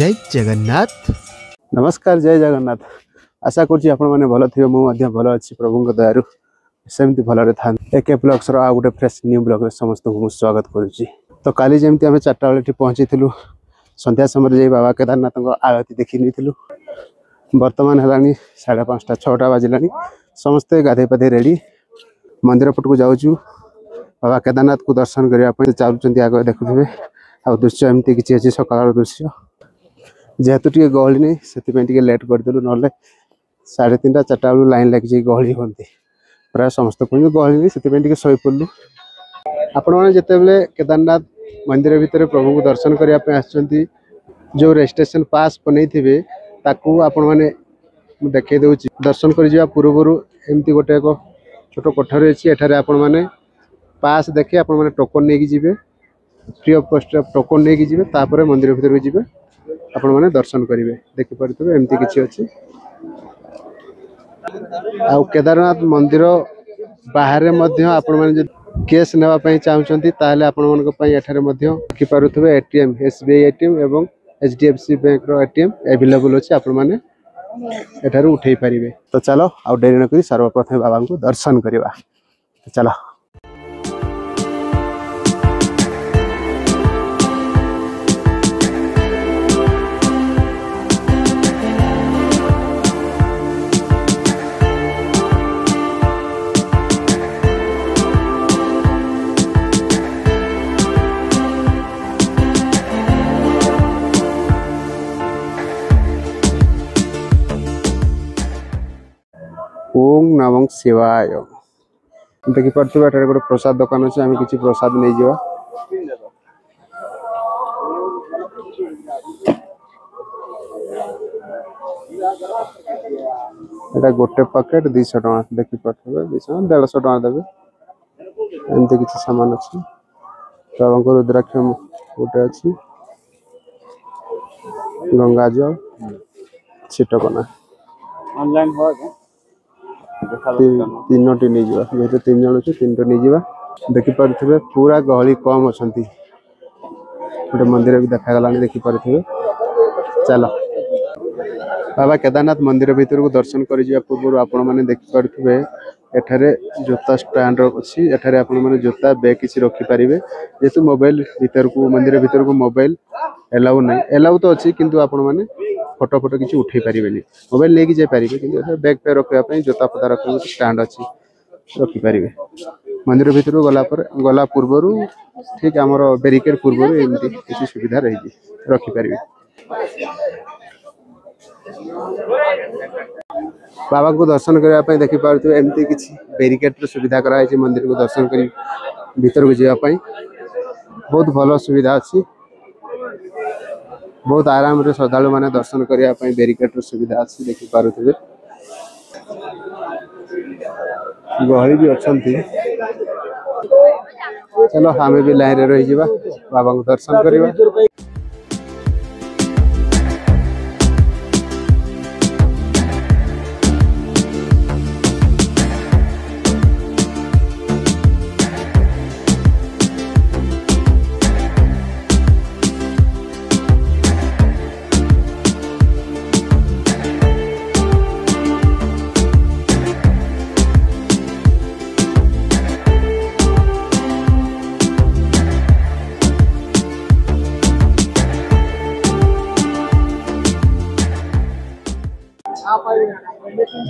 जय जगन्नाथ। नमस्कार, जय जगन्नाथ। आशा करुँच आपने भल थे, मुझे भल अच्छी प्रभु दयारू सेमती भलरे था। एके ब्लग्स आ गोटे फ्रेश न्यू ब्लॉग समस्त को स्वागत करुच्ची। तो काली जमी आम 4टा बेले पहुँची संध्या समय जा बाबा केदारनाथ आरती देखी नहीं। बर्तमान है 5:30 6टा बाजिला। समस्ते गाधे पाधे रेडी मंदिर पट को जाऊँ। बाबा केदारनाथ को दर्शन करने चाहते आग देखुए। आ दृश्य एमती किसी अच्छी सकाल दृश्य जेहेतु टे गहली नहीं से लेट करदेलु ना 3:30 4टा बेलू लाइन लगी गहली हमें प्राय समस्त कहते गहली नहीं से शई पड़लु। आपण मैंने जिते केदारनाथ मंदिर भितर प्रभु को दर्शन करने जो रजिस्ट्रेशन पास बन थे आपण मैंने देखी दूसरी दर्शन कर पूर्व एमती गोटे एक छोट कोठरी अच्छी एठारे आपण मैंने पास देखिए आपण मैंने टोकन नहीं जी फ्री ऑफ कॉस्ट टोकन नहीं जी तापर मंदिर भीतर जी आपण मैंने दर्शन करेंगे। देखिपे एमती किसी अच्छी आ केदारनाथ मंदिर बाहर आपण मैंने केस नापी चाहते देखिपे एटीएम एसबीआई एटीएम एवं एचडीएफसी बैंक एटीएम एवेलेबल अच्छे आपण मैंने एठार उठे पारे। तो चलो आउ डेरी नक सर्वप्रथम बाबा को दर्शन करवा। चलो ओम नमः शिवाय। देखिपे गोटे प्रसाद दुकान अच्छे आम किसी प्रसाद नहीं जावा। एटा गोटे पैकेट 200 टका देखिपे 200 150 टका देवे एमती किसी सामान अच्छी। बाबा रुद्राक्ष गोटे अच्छी गंगा जल छिटकना ऑनलाइन हो तीनोटी नहीं जावा जेहतु 3 जन अच्छे 3टा नहीं जावा। देखिपे पूरा गहली कम अच्छा गोटे मंदिर भी देखागला देखिपे। चलो बाबा केदारनाथ मंदिर भीतर को दर्शन कर पूर्व आपण मैंने देखिपे एठारे जोता स्टैंड अच्छी एठारे आपण मैंने जोता बैग किसी रखिपारे जेहेतु मोबाइल भीतर को मंदिर भीतर को मोबाइल एलाउ नहीं एलाउ तो अच्छी किंतु आपण मैंने फोटो फोटो किसी उठे पारे मोबाइल लेकिन जापारे कि बैग पे रखापी जोता फता रखा स्टैंड अच्छी रखिपारे। मंदिर भीतर गला पूर्वर ठीक आमर बेरिकेड पूर्वर एमती किसी सुविधा रही रखिपारे। बाबा को दर्शन करने देखिपे एमती किसी बेरिकेड सुविधा कराई मंदिर को दर्शन कर भीतर को जावाई बहुत भल सुविधा अच्छी। बहुत आराम रे श्रद्धालु माने दर्शन करने बेरिकेड सुविधा अच्छी देखिपे। गहली भी अच्छा। चलो आम भी लाइन रे रही जावा बाबा को दर्शन करवा।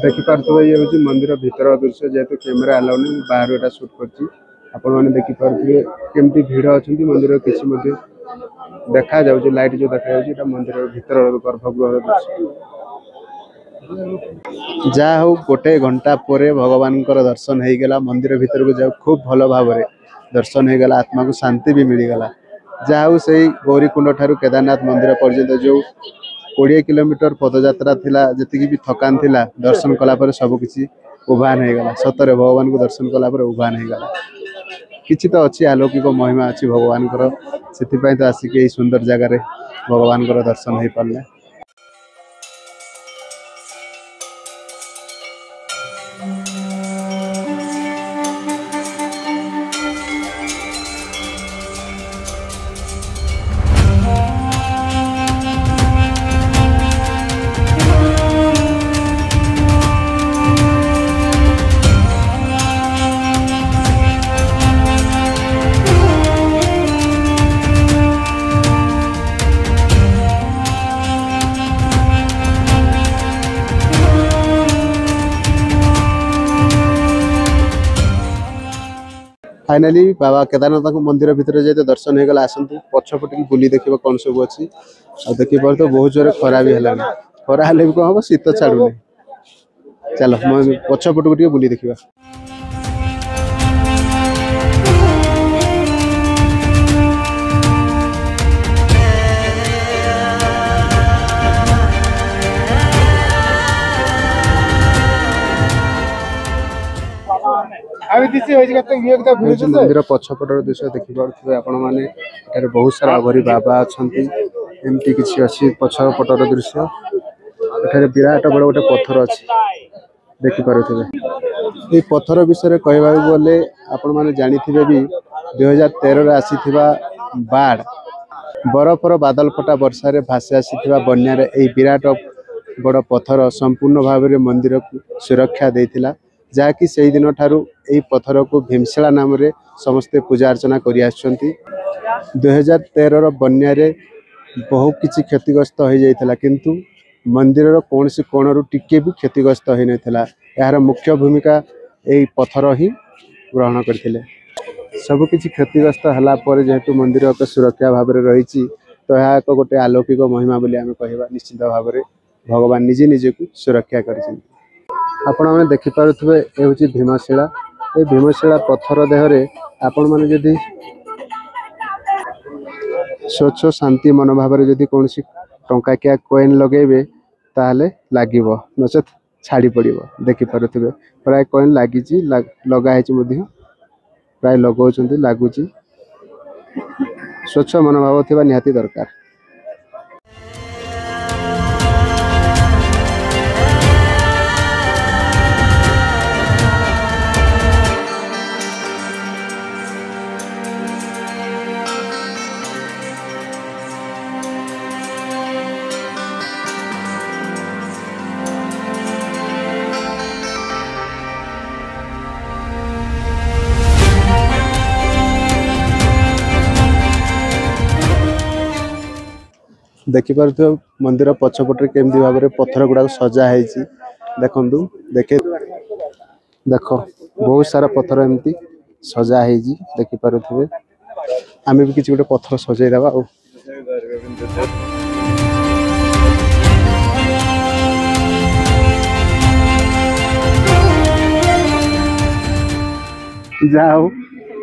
देखिपे ये हूँ मंदिर भीतर दृश्य जेहेतु कैमेरा अलाउ नहीं बाहर एटा शूट कर देखिपे केमती भीड़ अच्छा मंदिर किसी देखा जाऊँ लाइट जो देखा मंदिर भीतर गर्भगृह दृश्य जहा हूँ गोटे घंटा पर भगवान दर्शन हो गला। मंदिर भीतर को जाओ खूब भल भाव दर्शन हो गला आत्मा को शांति भी मिलगला। जहा हूँ से गौरीकुंड ठारू केदारनाथ मंदिर पर्यंत जो 20 किलोमीटर पदयात्रा थिला जति भी थकान थिला दर्शन कलापर सबकिछि उभान हो गला। सतरे भगवान को दर्शन कलापर उभान हो गला। किछि तो अच्छी अलौकिक महिमा अच्छी भगवान से तो आसिक सुंदर जगार भगवान दर्शन हो पारे। फाइनाली बाबा केदारनाथ मंदिर भितर जेते दर्शन हो गला आसंतु पछपटे बुली देखिबा कोन सब अछि आ देखि पर तो बहुत जोरे खरा भी हला खरा हले भी को हबो शीत छाडुनी चलो म पछपट को बुली देखिबा मंदिर पछपटर दृश्य देखिपे आपण मैंने बहुत सारा अघरी बाबा अच्छा एमती किसी अच्छी पछपटर दृश्य एठारे विराट बड़ गोटे पत्थर अच्छी देखिपे ये पत्थर विषय कहवा गले आपण मैंने जानी भी 2013 आसी बाढ़ बरफर बादल फटा वर्षा भासी आसी बन्या विराट बड़ पत्थर संपूर्ण भाव में मंदिर को सुरक्षा देता जहाँकि से दिन ठारू यही पत्थर को भीमशिला नाम रे समस्ते पूजा अर्चना करि आछंती 2013 बन्या बहु किछि क्षतिग्रस्त हो जाइथिला किंतु मंदिर कौन सी कोणरू टिके भी क्षतिग्रस्त हो नथिला यार मुख्य भूमिका यही पत्थर ही ग्रहण करथिले सब किछि क्षतिग्रस्त हला पर जेहेतु मंदिर एक सुरक्षा भाव में रही तो यह एक गोटे अलौकिक महिमा बोली आमे कहबा निश्चित भाव में भगवान निजे निजे को सुरक्षा कर आपण मैंने देखिपे ये भीमशिला ये भीमशिला पत्थर देहरे आपण मैंने जदि स्वच्छ शांति मनोभाव जदि कौन टंकाकिया कॉइन लगेबे ताहले लागिबो नचेत छाड़ी पड़िबो देखिपे प्राय कॉइन लागी लगाई प्राय लगौचंती लागुची स्वच्छ मनोभाव थिबा निहाती दरकार देखिपार मंदिर पछपटे केमती भाव में पत्थर गुड़ा सजा है देखु देखे देख बहुत सारा पत्थर एमती सजा है देखिपे आम भी किसी गोटे पत्थर सजाईदबा जा हो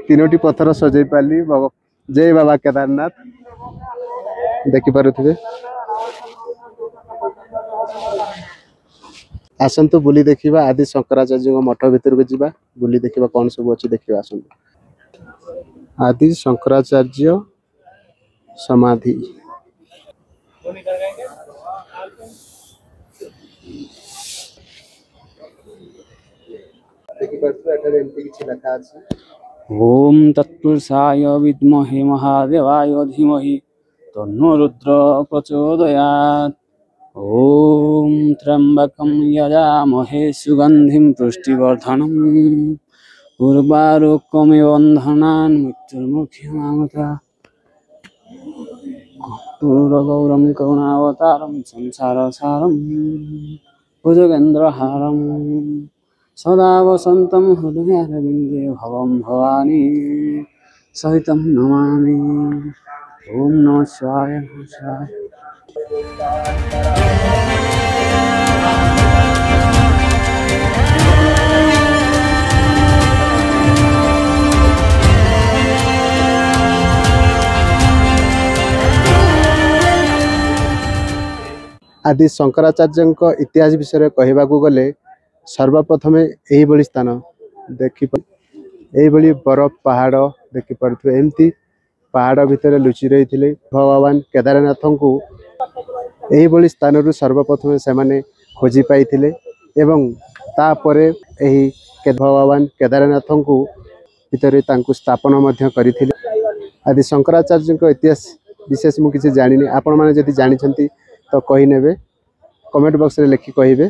तीनोटी पत्थर सजाई पाली जय बाबा केदारनाथ देखिपे आसतु बुली देखा आदि शंकराचार्य मठ भीतर को जीवा बुली देखा कौन सब अच्छी देखा आसतु आदि शंकराचार्य समाधि ओम तत्पुरुषाय विद्महे महादेवाय धीमहि तन्नो रुद्र प्रचोदयात्। ओम त्र्यंबकं यजामहे सुगंधिं पुष्टिवर्धनम् उर्वारुकमिव बन्धनान् मृत्युर्मुख्यमामृता गौरं करुणावतारं संसारसारं भुजगेन्द्रहारं सदा वसन्तं हृदयारविन्दे भवं भवानी सहितं नमामि। ओम नमः शिवाय नमः शिवाय। आदि शंकराचार्य इतिहास विषय कहवा गले सर्वप्रथम यही स्थान देखि यही बरफ पहाड़ देखिपे एमती पहाड़ भितर लुचि रही थे भगवान केदारनाथ को यही स्थान सर्वप्रथम से माने खोजी पाई एवं तापर भगवान केदारनाथ को भितर स्थापन करथिले। आदि शंकराचार्य इतिहास विशेष मुझे किसी जानी आपण मैंने जदि जानते तो कहीने कमेंट बॉक्स रे लिखि कहे।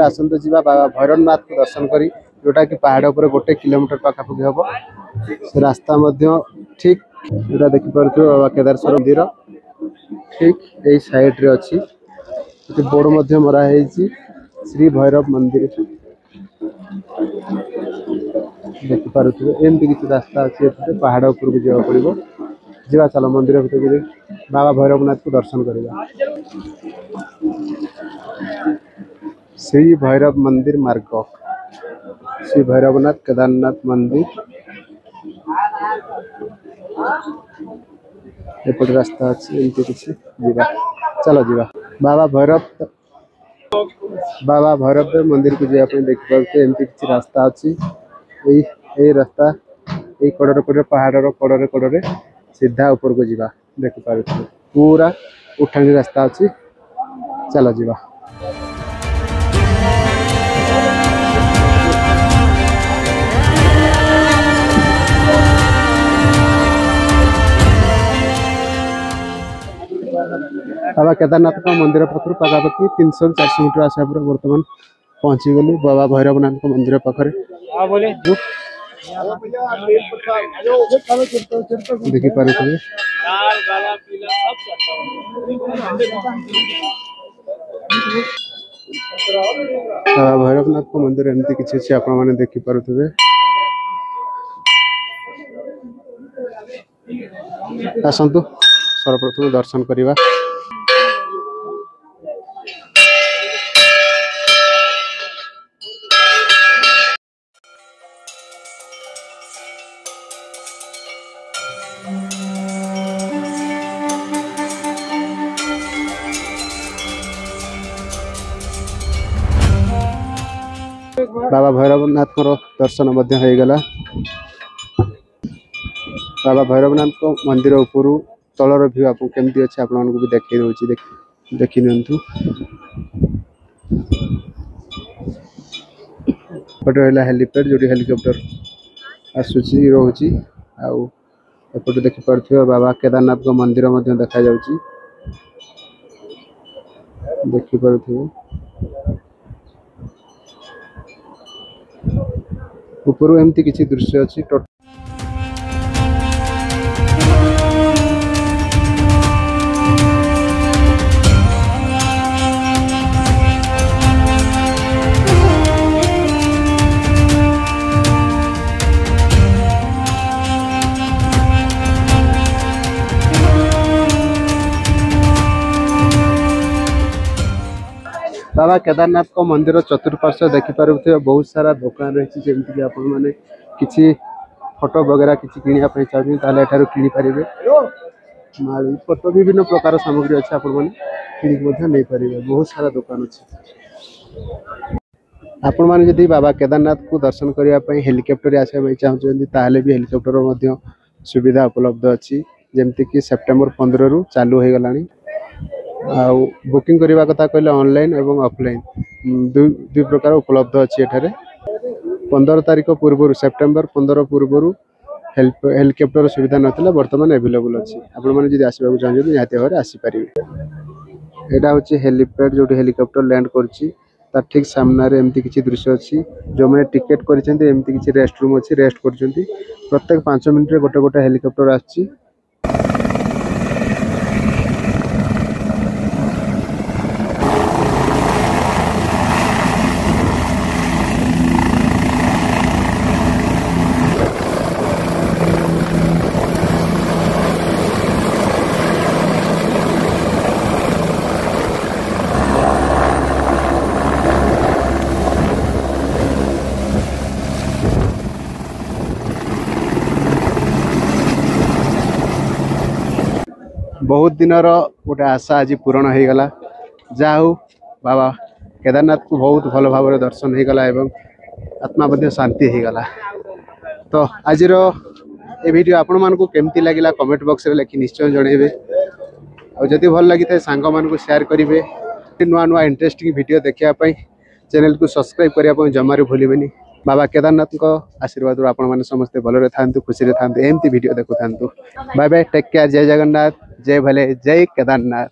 आसतु जी बाबा भैरवनाथ को दर्शन करी जोटा कि पहाड़ पर 1 किलोमीटर पाखापाखि हम से रास्ता ठीक जो देखिपे बाबा केदारेश्वर मंदिर ठीक यही साइड रे अच्छी बोर्ड मराई श्री भैरव मंदिर देखिपे एमती किसी रास्ता अच्छे पहाड़ उपरको जावा पड़ो जा चल मंदिर भर बाबा भैरवनाथ को दर्शन करवा। श्री भैरव मंदिर मार्ग श्री भैरवनाथ केदारनाथ मंदिर एपट रास्ता अच्छे एमती किसी जीवा चलो जीवा बाबा भैरव मंदिर को जावाई देखिए एमती किसी रास्ता अच्छी यही रास्ता ये कड़े कड़े पहाड़ कड़े कड़े सीधा ऊपर को जीवा देखिपार पूरा उठाणी रास्ता अच्छी चलो जीवा। बाबा केदारनाथ मंदिर पाखर पाखापाखि 300-400 मीटर आसा पर बर्तमान पहुंची गली बाबा भैरवनाथ मंदिर पाखे देखिपारे बाबा भैरवनाथ मंदिर एमती किसी अच्छे आपण मैंने देखिपे आसतु सर्वप्रथम दर्शन करवा। बाबा भैरवनाथ दर्शन हो गला। बाबा भैरवनाथ मंदिर ऊपर तलर व्यू आप केमती अच्छे आप भी देखी दूसरी देखी नियंतु पटे रहा हेलीपैड जो हेलिकॉप्टर आसूची रोची आउट देखिपे बाबा केदारनाथ मंदिर देखा देखिपे ऊपर एमती किसी दृश्य अच्छी बाबा केदारनाथ को मंदिर चतुर्पार्श्व देखिपे बहुत सारा दुकान रही जमीक आपण मैंने किसी फोटो वगैरह किसी किनापी चाहिए कि पारे माली फोटो विभिन्न प्रकार सामग्री अच्छे आपण मैंने पारे बहुत सारा दुकान अच्छे आपण मैंने जदि बाबा केदारनाथ को दर्शन करने हेलिकॉप्टर आसपा चाहते भी हेलिकॉप्टर सुविधा उपलब्ध अच्छी जमीक सेप्टेम्बर 15 रु चालू हो गला बुकिंग करने कथा कहले ऑनलाइन एवं ऑफलाइन दुई प्रकार उपलब्ध अच्छी 15 तारीख पूर्व सेप्टेम्बर 15 पूर्व हेलिकॉप्टर सुविधा नाला बर्तमान एवेलेबल अच्छी आपण मैंने आसवाक चाहिए निहती भाव आसीपर। यहाँ हूँ हेलीपैड जो हेलिकॉप्टर लैंड कर ठीक सामने एमती किसी दृश्य अच्छी जो मैंने टिकेट करमती किसी रेस्ट रूम अच्छी रेस्ट कर प्रत्येक 5 मिनट गोटे गोटे हेलिकॉप्टर आसी बहुत दिन गोटे आशा आज पूरण हो गला जा हो बाबा केदारनाथ को बहुत भल भाव दर्शन हो गला एवं आत्मा मध्य शांति हो गला। तो आज ये वीडियो आपण मानकु केमती लगिला कमेंट बॉक्स रे लिखि निश्चय जणेबे और जदि भल लगी थाए सांग मानकु शेयर करिवे नुआ नुआ इंटरेस्टिंग वीडियो देखिया पई चैनल को सब्सक्राइब करिया पई जमारे भूलिबेनी। बाबा केदारनाथ को आशीर्वाद आपण माने समस्त भलरे थांतु खुशी रे थांतु एमती वीडियो देखु थांतु। बाय बाय टेक केयर जय जगन्नाथ जय भले जय केदारनाथ।